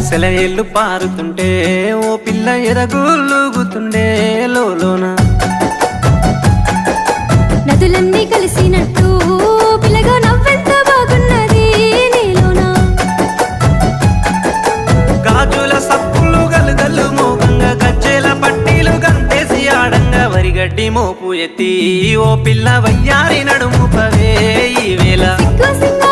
సెలయేళ్ళు పారుతుంటే ఓ పిల్ల ఎరగులుగుతుండే లోన నదులన్నీ కలిసినట్టు పిల్లగా నవ్వెంత బాగున్నది నీలోన గాజుల సప్పులు గలుగల్లు మోగంగా గజ్జెల పట్టీలు గంటేసి ఆడంగా వరిగడ్డి మోపు ఎత్తి ఓ పిల్ల వయ్యారి నడుము పవే ఈ వేళ సిగ్గు